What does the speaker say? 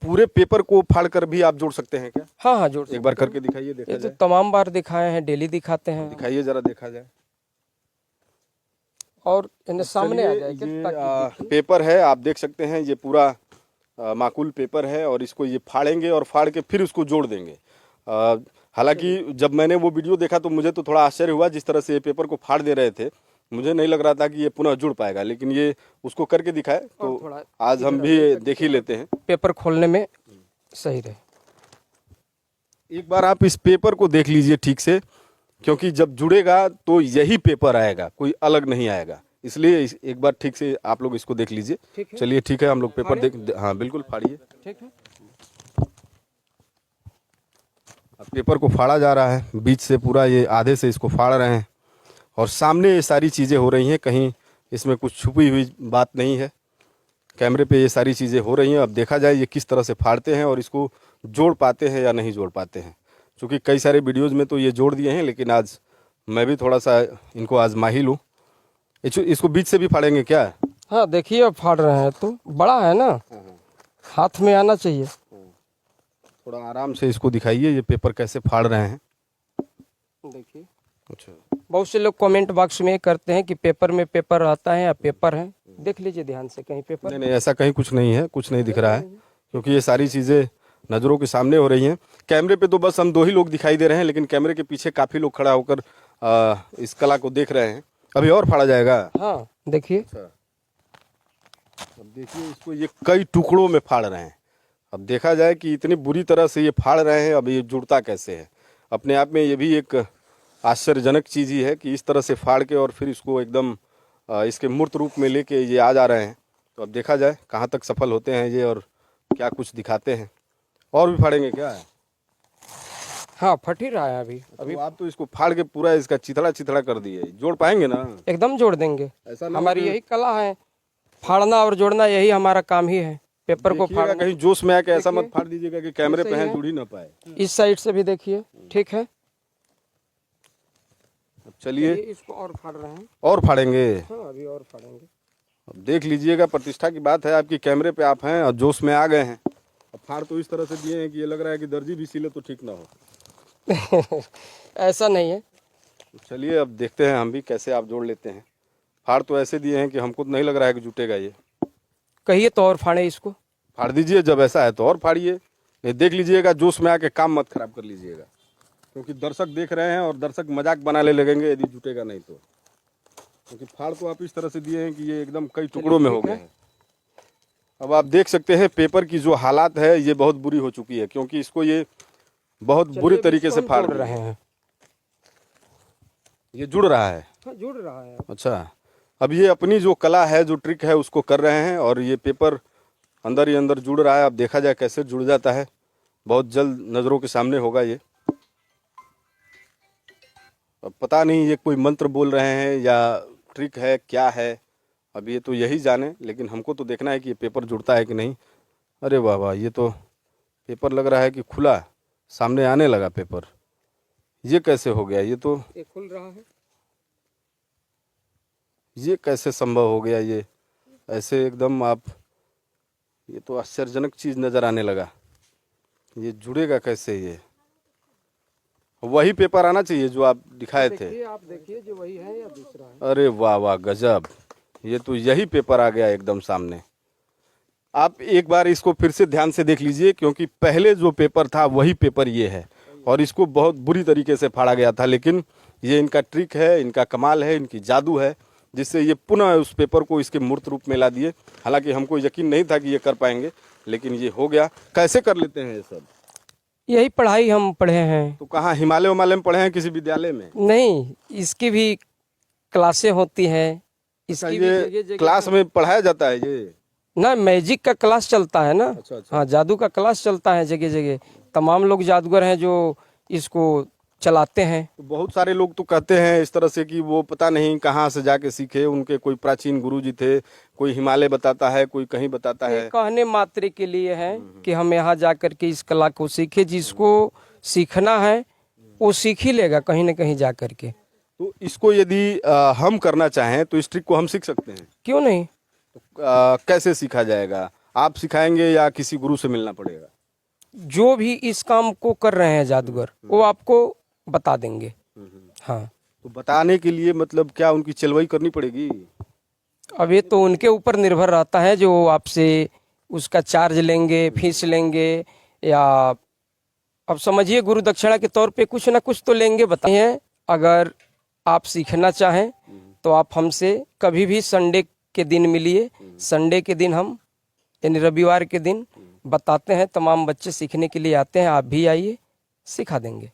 पूरे पेपर को फाड़ कर भी आप जोड़ सकते हैं क्या? हाँ हाँ, जोड़ एक बार करके दिखाइए, देखा ये तो जाए। तमाम बार दिखाए हैं, डेली दिखाते हैं। दिखाइए जरा, देखा जाए। और इन्हें सामने आ जाए ये ताकि पेपर है, आप देख सकते हैं, ये पूरा माकूल पेपर है और इसको ये फाड़ेंगे और फाड़ के फिर उसको जोड़ देंगे। हालांकि जब मैंने वो वीडियो देखा तो मुझे तो थोड़ा आश्चर्य हुआ, जिस तरह से ये पेपर को फाड़ दे रहे थे मुझे नहीं लग रहा था कि ये पुनः जुड़ पाएगा, लेकिन ये उसको करके दिखाए तो आज हम भी देख ही लेते हैं। पेपर खोलने में सही रहे। एक बार आप इस पेपर को देख लीजिए ठीक से, क्योंकि जब जुड़ेगा तो यही पेपर आएगा, कोई अलग नहीं आएगा, इसलिए एक बार ठीक से आप लोग इसको देख लीजिए। चलिए ठीक है, हम लोग पेपर हाँ बिल्कुल फाड़िए। ठीक है, अब पेपर को फाड़ा जा रहा है, बीच से पूरा ये आधे से इसको फाड़ रहे हैं और सामने ये सारी चीज़ें हो रही हैं, कहीं इसमें कुछ छुपी हुई बात नहीं है। कैमरे पे ये सारी चीज़ें हो रही हैं। अब देखा जाए ये किस तरह से फाड़ते हैं और इसको जोड़ पाते हैं या नहीं जोड़ पाते हैं, क्योंकि कई सारे वीडियोज़ में तो ये जोड़ दिए हैं, लेकिन आज मैं भी थोड़ा सा इनको आजमा ही लूँ। इसको बीच से भी फाड़ेंगे क्या? हाँ देखिए, अब फाड़ रहे हैं तो बड़ा है ना, हाथ में आना चाहिए। थोड़ा आराम से इसको दिखाइए, ये पेपर कैसे फाड़ रहे हैं। देखिए, अच्छा, बहुत से लोग कमेंट बॉक्स में करते हैं कि पेपर में पेपर रहता है या पेपर है। देख लीजिए ध्यान से, कहीं पेपर नहीं, ऐसा कहीं कुछ नहीं है, कुछ नहीं दिख रहा है, क्योंकि ये सारी चीज़ें नज़रों के सामने हो रही हैं। कैमरे पे तो बस हम 2 ही लोग दिखाई दे रहे हैं, लेकिन कैमरे के पीछे काफ़ी लोग खड़ा होकर इस कला को देख रहे हैं। अभी और फाड़ा जाएगा। हाँ देखिए, अब देखिए इसको ये कई टुकड़ों में फाड़ रहे हैं। अब देखा जाए कि इतनी बुरी तरह से ये फाड़ रहे हैं, अब ये जुड़ता कैसे है। अपने आप में ये भी एक आश्चर्यजनक चीज़ ही है कि इस तरह से फाड़ के और फिर इसको एकदम इसके मूर्त रूप में लेके ये आ जा रहे हैं। तो अब देखा जाए कहाँ तक सफल होते हैं ये और क्या कुछ दिखाते हैं। और भी फाड़ेंगे क्या है? हाँ फट ही रहा है अभी। तो आप तो इसको फाड़ के पूरा इसका चिथड़ा चिथड़ा कर दिए, जोड़ पाएंगे ना? एकदम जोड़ देंगे, ऐसा ना हमारी यही कला है, फाड़ना और जोड़ना, यही हमारा काम ही है। पेपर को फाड़, कहीं जोश में आके ऐसा मत फाड़ दीजिएगा कि कैमरे पे है जुड़ ही ना पाए। इस साइड से भी देखिए, ठीक है। चलिए इसको और फाड़ रहे हैं, और फाड़ेंगे। हाँ अभी और फाड़ेंगे। अब देख लीजिएगा, प्रतिष्ठा की बात है आपकी, कैमरे पे आप हैं और जोश में आ गए हैं। अब फाड़ तो इस तरह से दिए हैं कि ये लग रहा है कि दर्जी भी सिले तो ठीक ना हो। ऐसा नहीं है। चलिए अब देखते हैं हम भी कैसे आप जोड़ लेते हैं। फाड़ तो ऐसे दिए हैं कि हमको तो नहीं लग रहा है कि जुटेगा ये। कहिए तो और फाड़े इसको। फाड़ दीजिए, जब ऐसा है तो और फाड़िए। ये देख लीजिएगा, जोश में आके काम मत खराब कर लीजिएगा, क्योंकि दर्शक देख रहे हैं और दर्शक मजाक बनाने लगेंगे यदि जुटेगा नहीं तो। क्योंकि फाड़ तो आप इस तरह से दिए हैं कि ये एकदम कई टुकड़ों में हो गए हैं। अब आप देख सकते हैं पेपर की जो हालात है ये बहुत बुरी हो चुकी है, क्योंकि इसको ये बहुत बुरे तरीके से फाड़ रहे हैं। ये जुड़ रहा है, जुड़ रहा है। अच्छा, अब ये अपनी जो कला है, जो ट्रिक है, उसको कर रहे हैं और ये पेपर अंदर ही अंदर जुड़ रहा है। अब देखा जाए कैसे जुड़ जाता है, बहुत जल्द नज़रों के सामने होगा ये। अब पता नहीं ये कोई मंत्र बोल रहे हैं या ट्रिक है, क्या है, अब ये तो यही जाने, लेकिन हमको तो देखना है कि ये पेपर जुड़ता है कि नहीं। अरे वाह वाह, ये तो पेपर लग रहा है कि खुला सामने आने लगा पेपर। ये कैसे हो गया? ये तो ये खुल रहा है, ये कैसे संभव हो गया? ये ऐसे एकदम आप, ये तो आश्चर्यजनक चीज़ नज़र आने लगा। ये जुड़ेगा कैसे? ये वही पेपर आना चाहिए जो आप दिखाए थे। आप देखिए जो वही है या दूसरा है। अरे वाह वाह, गजब, ये तो यही पेपर आ गया एकदम सामने। आप एक बार इसको फिर से ध्यान से देख लीजिए, क्योंकि पहले जो पेपर था वही पेपर ये है और इसको बहुत बुरी तरीके से फाड़ा गया था, लेकिन ये इनका ट्रिक है, इनका कमाल है, इनकी जादू है, जिससे ये पुनः उस पेपर को इसके मूर्त रूप में ला दिए। हालांकि हमको यकीन नहीं था कि ये कर पाएंगे, लेकिन ये हो गया। कैसे कर लेते हैं ये सब? यही पढ़ाई हम पढ़े हैं। तो कहाँ, हिमालय में पढ़े हैं किसी विद्यालय में? नहीं, इसकी भी क्लासें होती हैं। इसकी भी ये क्लास में पढ़ाया जाता है ये ना, मैजिक का क्लास चलता है ना। अच्छा, अच्छा। हाँ, जादू का क्लास चलता है जगह जगह। तमाम लोग जादूगर हैं जो इसको चलाते हैं। तो बहुत सारे लोग तो कहते हैं इस तरह से कि वो पता नहीं कहाँ से जाके सीखे, उनके कोई प्राचीन गुरुजी थे, कोई हिमालय बताता है, कोई कहीं बताता है। कहने मात्र के लिए है कि हम यहाँ जाकर के इस कला को सीखे। जिसको सीखना है वो सीख ही लेगा कहीं न कहीं जा कर के। तो इसको यदि हम करना चाहें तो इस ट्रिक को हम सीख सकते हैं? क्यों नहीं। कैसे सीखा जाएगा? आप सिखाएंगे या किसी गुरु से मिलना पड़ेगा? जो भी इस काम को कर रहे हैं जादूगर वो आपको बता देंगे। हाँ, तो बताने के लिए मतलब क्या उनकी चलवाई करनी पड़ेगी? अब ये तो उनके ऊपर निर्भर रहता है, जो आपसे उसका चार्ज लेंगे, फीस लेंगे, या अब समझिए गुरु दक्षिणा के तौर पे कुछ ना कुछ तो लेंगे, बताइए। अगर आप सीखना चाहें तो आप हमसे कभी भी संडे के दिन मिलिए। संडे के दिन हम यानी रविवार के दिन बताते हैं, तमाम बच्चे सीखने के लिए आते हैं, आप भी आइए, सिखा देंगे।